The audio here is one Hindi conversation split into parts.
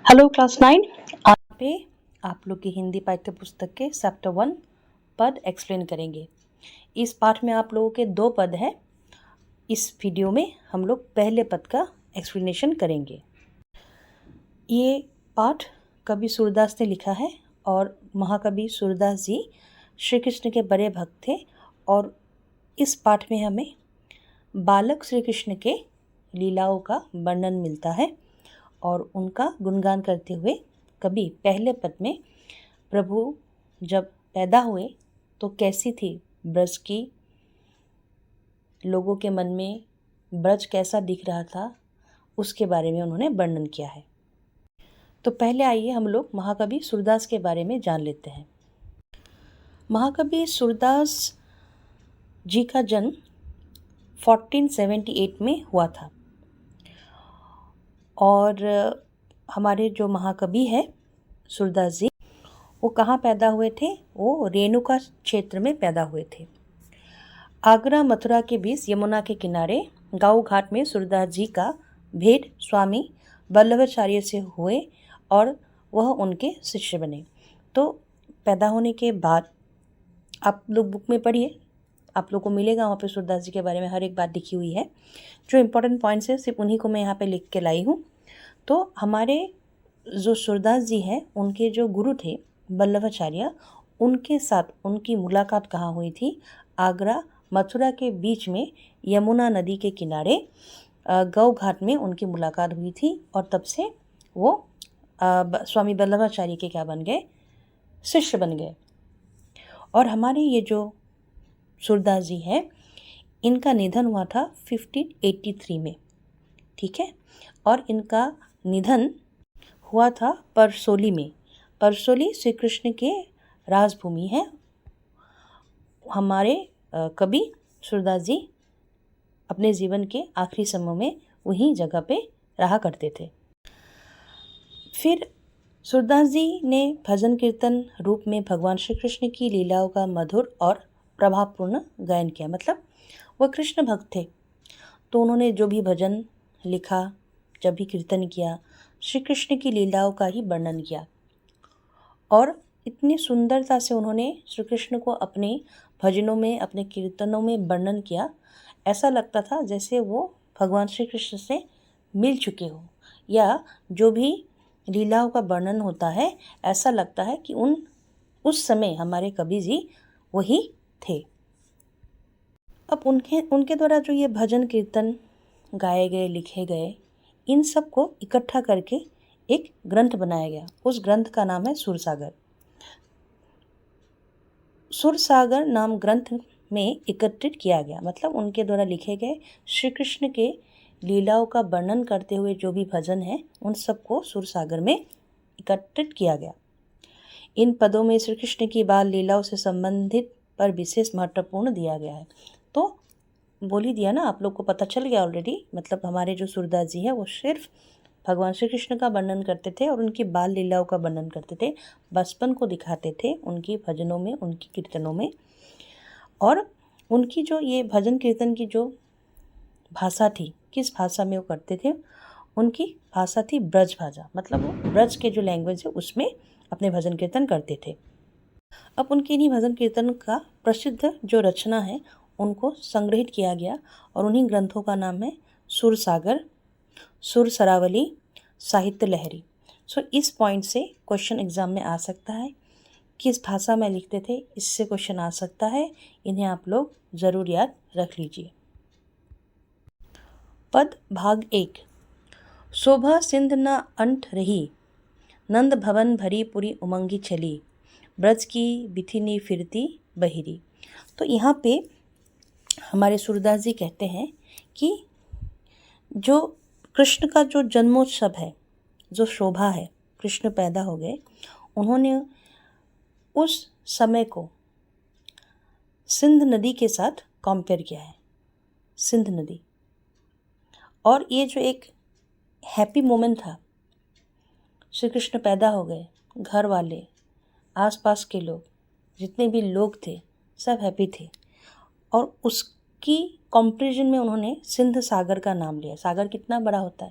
Hello class 9। आज पे आप लोग की हिंदी पाठ्य पुस्तक के चैप्टर 1 पद एक्सप्लेन करेंगे। इस पाठ में आप लोगों के 2 पद हैं। इस वीडियो में हम लोग पहले पद का एक्सप्लेनेशन करेंगे। ये पाठ कवि सूरदास ने लिखा है और महाकवि सूरदास जी श्री कृष्ण के बड़े भक्त थे और इस पाठ में हमें बालक श्री कृष्ण के लीलाओं का वर्णन मिलता है और उनका गुणगान करते हुए कवि पहले पद में प्रभु जब पैदा हुए तो कैसी थी ब्रज की, लोगों के मन में ब्रज कैसा दिख रहा था, उसके बारे में उन्होंने वर्णन किया है। तो पहले आइए हम लोग महाकवि सूरदास के बारे में जान लेते हैं। महाकवि सूरदास जी का जन्म 1478 में हुआ था और हमारे जो महाकवि है सूरदास जी, वो कहाँ पैदा हुए थे? वो रेणुका क्षेत्र में पैदा हुए थे। आगरा मथुरा के बीच यमुना के किनारे गांव घाट में सूरदास जी का भेंट स्वामी वल्लभाचार्य से हुए और वह उनके शिष्य बने। तो पैदा होने के बाद आप लोग बुक में पढ़िए, आप लोग को मिलेगा वहाँ पे सूरदास जी के बारे में हर एक बात लिखी हुई है। जो इम्पोर्टेंट पॉइंट्स है सिर्फ उन्हीं को मैं यहाँ पे लिख के लाई हूँ। तो हमारे जो सूरदास जी हैं उनके जो गुरु थे वल्लभाचार्य, उनके साथ उनकी मुलाकात कहाँ हुई थी? आगरा मथुरा के बीच में यमुना नदी के किनारे गौ घाट में उनकी मुलाकात हुई थी और तब से वो स्वामी वल्लभाचार्य के क्या बन गए? शिष्य बन गए। और हमारे ये जो सूरदास जी हैं इनका निधन हुआ था 1583 में, ठीक है। और इनका निधन हुआ था परसोली में। परसोली श्री कृष्ण के राजभूमि है। हमारे कवि सूरदास जी अपने जीवन के आखिरी समय में वहीं जगह पे रहा करते थे। फिर सूरदास जी ने भजन कीर्तन रूप में भगवान श्री कृष्ण की लीलाओं का मधुर और प्रभावपूर्ण गायन किया। मतलब वह कृष्ण भक्त थे तो उन्होंने जो भी भजन लिखा, जब भी कीर्तन किया, श्री कृष्ण की लीलाओं का ही वर्णन किया और इतनी सुंदरता से उन्होंने श्री कृष्ण को अपने भजनों में, अपने कीर्तनों में वर्णन किया। ऐसा लगता था जैसे वो भगवान श्री कृष्ण से मिल चुके हो, या जो भी लीलाओं का वर्णन होता है ऐसा लगता है कि उस समय हमारे कवि जी वही थे। अब उनके द्वारा जो ये भजन कीर्तन गाए गए, लिखे गए, इन सब को इकट्ठा करके एक ग्रंथ बनाया गया। उस ग्रंथ का नाम है सुरसागर। सुरसागर नाम ग्रंथ में एकत्रित किया गया, मतलब उनके द्वारा लिखे गए श्री कृष्ण के लीलाओं का वर्णन करते हुए जो भी भजन है उन सबको सुरसागर में एकत्रित किया गया। इन पदों में श्री कृष्ण की बाल लीलाओं से संबंधित पर विशेष महत्वपूर्ण दिया गया है। तो बोल ही दिया ना, आप लोग को पता चल गया ऑलरेडी। मतलब हमारे जो सूरदास जी है वो सिर्फ भगवान श्री कृष्ण का वर्णन करते थे और उनकी बाल लीलाओं का वर्णन करते थे, बचपन को दिखाते थे उनकी भजनों में, उनकी कीर्तनों में। और उनकी जो ये भजन कीर्तन की जो भाषा थी, किस भाषा में वो करते थे? उनकी भाषा थी ब्रज भाषा। मतलब वो ब्रज के जो लैंग्वेज है उसमें अपने भजन कीर्तन करते थे। अब उनके इन्हीं भजन कीर्तन का प्रसिद्ध जो रचना है उनको संग्रहित किया गया और उन्हीं ग्रंथों का नाम है सुरसागर, सुर सरावली, साहित्य लहरी। सो इस पॉइंट से क्वेश्चन एग्जाम में आ सकता है। किस भाषा में लिखते थे, इससे क्वेश्चन आ सकता है। इन्हें आप लोग ज़रूर याद रख लीजिए। पद भाग 1। शोभा सिंध न अंठ रही, नंद भवन भरी पुरी उमंगी चली, ब्रज की बिथिनी फिरती बहिरी। तो यहाँ पे हमारे सूरदास जी कहते हैं कि जो कृष्ण का जो जन्मोत्सव है, जो शोभा है, कृष्ण पैदा हो गए, उन्होंने उस समय को सिंध नदी के साथ कंपेयर किया है। सिंध नदी, और ये जो एक हैप्पी मोमेंट था, श्री कृष्ण पैदा हो गए, घर वाले, आसपास के लोग, जितने भी लोग थे सब हैप्पी थे, और उसकी कंपैरिजन में उन्होंने सिंध सागर का नाम लिया। सागर कितना बड़ा होता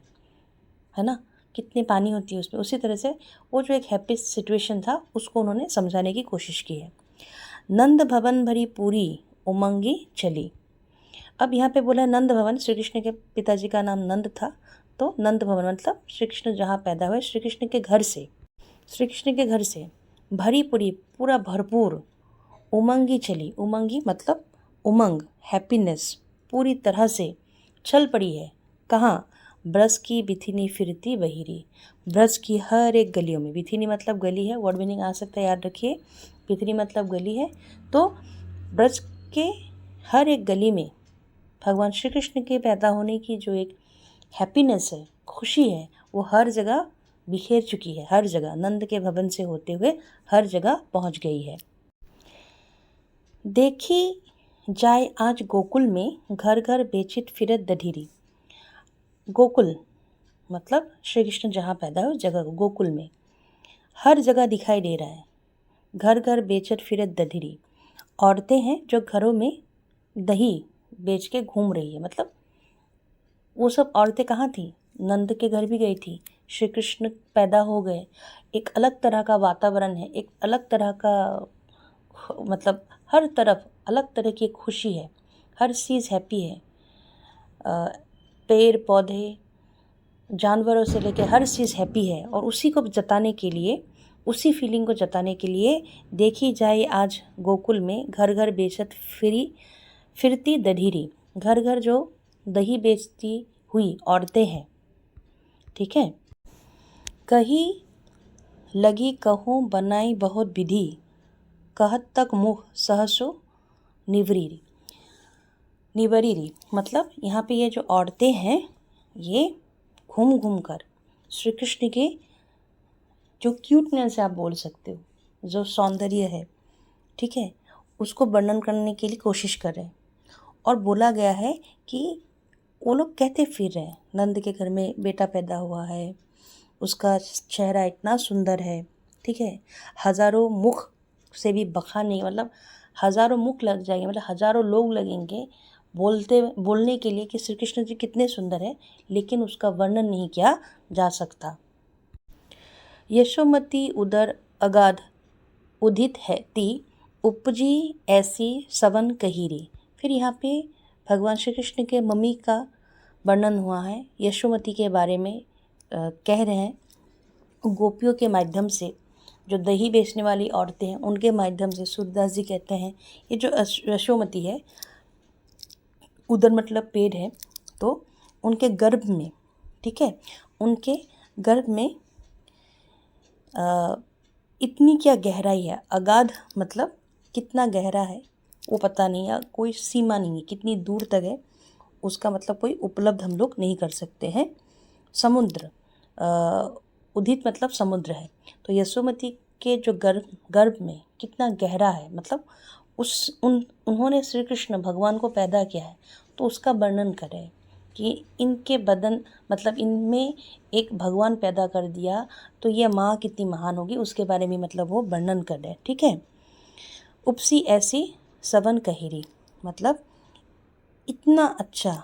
है ना? कितने पानी होती है उसमें, उसी तरह से वो जो एक हैप्पी सिचुएशन था उसको उन्होंने समझाने की कोशिश की है। नंद भवन भरी पूरी उमंगी चली। अब यहाँ पे बोला है नंद भवन, श्री कृष्ण के पिताजी का नाम नंद था, तो नंद भवन मतलब श्री कृष्ण जहाँ पैदा हुए, श्री कृष्ण के घर से, श्री कृष्ण के घर से भरी पूरी, पूरा भरपूर, उमंगी चली। उमंगी मतलब उमंग, हैप्पीनेस पूरी तरह से चल पड़ी है। कहाँ? ब्रज की बिथिनी फिरती बहिरी। ब्रज की हर एक गलियों में, बिथिनी मतलब गली है, वर्ड मीनिंग आ सकता है, याद रखिए। बिथिनी मतलब गली है, तो ब्रज के हर एक गली में भगवान श्री कृष्ण के पैदा होने की जो एक हैप्पीनेस है, खुशी है, वो हर जगह बिखेर चुकी है। हर जगह नंद के भवन से होते हुए हर जगह पहुंच गई है। देखी जाए आज गोकुल में, घर घर बेचित फिरत दधीरी। गोकुल मतलब श्री कृष्ण जहाँ पैदा हुए जगह गोकुल में हर जगह दिखाई दे रहा है। घर घर बेचत फिरत दधीरी, औरतें हैं जो घरों में दही बेच के घूम रही है। मतलब वो सब औरतें कहाँ थी? नंद के घर भी गई थी। श्री कृष्ण पैदा हो गए, एक अलग तरह का वातावरण है, एक अलग तरह का मतलब हर तरफ अलग तरह की खुशी है, हर चीज़ हैप्पी है। पेड़ पौधे जानवरों से लेकर हर चीज़ हैप्पी है, और उसी को जताने के लिए, उसी फीलिंग को जताने के लिए देखी जाए आज गोकुल में घर घर बेचत फिरती दधीरी। घर घर जो दही बेचती हुई औरतें हैं, ठीक है। कही लगी कहूँ बनाई बहुत विधि, कहत तक मुख सहसो निवरीरी। निवरीरी मतलब यहाँ पे ये जो औरतें हैं, ये घूम घूम कर श्री कृष्ण के जो क्यूटनेस आप बोल सकते हो, जो सौंदर्य है, ठीक है, उसको वर्णन करने के लिए कोशिश कर रहे हैं। और बोला गया है कि वो लोग कहते फिर रहे हैं, नंद के घर में बेटा पैदा हुआ है, उसका चेहरा इतना सुंदर है, ठीक है, हज़ारों मुख से भी बखान नहीं, मतलब हज़ारों मुख लग जाएंगे, मतलब हज़ारों लोग लगेंगे बोलने के लिए कि श्री कृष्ण जी कितने सुंदर है, लेकिन उसका वर्णन नहीं किया जा सकता। यशोमती उदर अगाध उदित है ती, उपजी ऐसी सवन कहीरी। फिर यहाँ पे भगवान श्री कृष्ण के मम्मी का वर्णन हुआ है, यशोमती के बारे में कह रहे हैं, गोपियों के माध्यम से, जो दही बेचने वाली औरतें हैं उनके माध्यम से। सूरदास जी कहते हैं ये जो यशोमती है, उदर मतलब पेड़ है, तो उनके गर्भ में, ठीक है, उनके गर्भ में इतनी क्या गहराई है। अगाध मतलब कितना गहरा है वो पता नहीं है, कोई सीमा नहीं है, कितनी दूर तक है उसका मतलब कोई उपलब्ध हम लोग नहीं कर सकते हैं। समुद्र, उदित मतलब समुद्र है, तो यशोमती के जो गर्भ में कितना गहरा है, मतलब उन्होंने श्री कृष्ण भगवान को पैदा किया है, तो उसका वर्णन करें कि इनके बदन, मतलब इनमें एक भगवान पैदा कर दिया, तो ये माँ कितनी महान होगी, उसके बारे में मतलब वो वर्णन कर रहे हैं, ठीक है। उपसी ऐसी सवन कहिरी मतलब इतना अच्छा,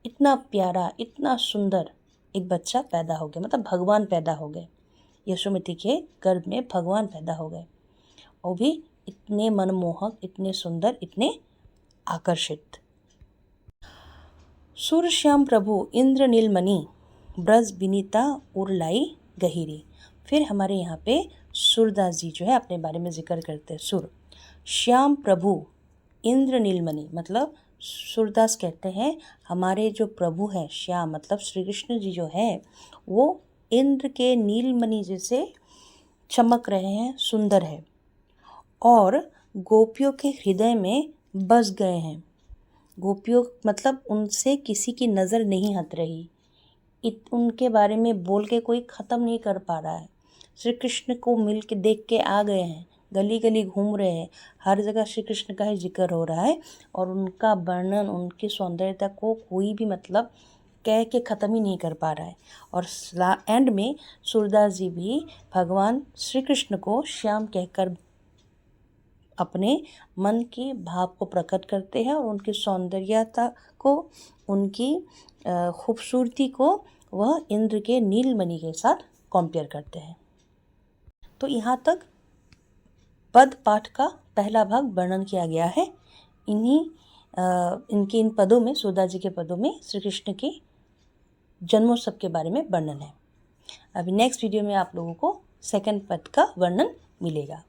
इतना प्यारा, इतना सुंदर एक बच्चा पैदा हो गया, मतलब भगवान पैदा हो गए, यशोमती के गर्भ में भगवान पैदा हो गए, वो भी इतने मनमोहक, इतने सुंदर, इतने आकर्षित। सूर्यश्याम प्रभु इंद्र नीलमणि, ब्रज विनीता उर्लाई गहिरी। फिर हमारे यहाँ पे सूरदास जी जो है अपने बारे में जिक्र करते हैं। सुर श्याम प्रभु इंद्र नीलमणि मतलब सूरदास कहते हैं हमारे जो प्रभु हैं श्याम मतलब श्री कृष्ण जी जो हैं वो इंद्र के नीलमणि जैसे चमक रहे हैं, सुंदर है, और गोपियों के हृदय में बस गए हैं। गोपियों मतलब उनसे किसी की नज़र नहीं हट रही, उनके बारे में बोल के कोई ख़त्म नहीं कर पा रहा है। श्री कृष्ण को मिल के देख के आ गए हैं, गली गली घूम रहे हैं, हर जगह श्री कृष्ण का ही जिक्र हो रहा है, और उनका वर्णन, उनकी सौंदर्यता को कोई भी मतलब कह के ख़त्म ही नहीं कर पा रहा है। और एंड में सूरदास जी भी भगवान श्री कृष्ण को श्याम कहकर अपने मन के भाव को प्रकट करते हैं, और उनकी सौंदर्यता को, उनकी खूबसूरती को वह इंद्र के नीलमणि के साथ कंपेयर करते हैं। तो यहाँ तक पद पाठ का पहला भाग वर्णन किया गया है। इनके इन पदों में, सूरदास जी के पदों में श्री कृष्ण के जन्मोत्सव के बारे में वर्णन है। अभी नेक्स्ट वीडियो में आप लोगों को सेकंड पद का वर्णन मिलेगा।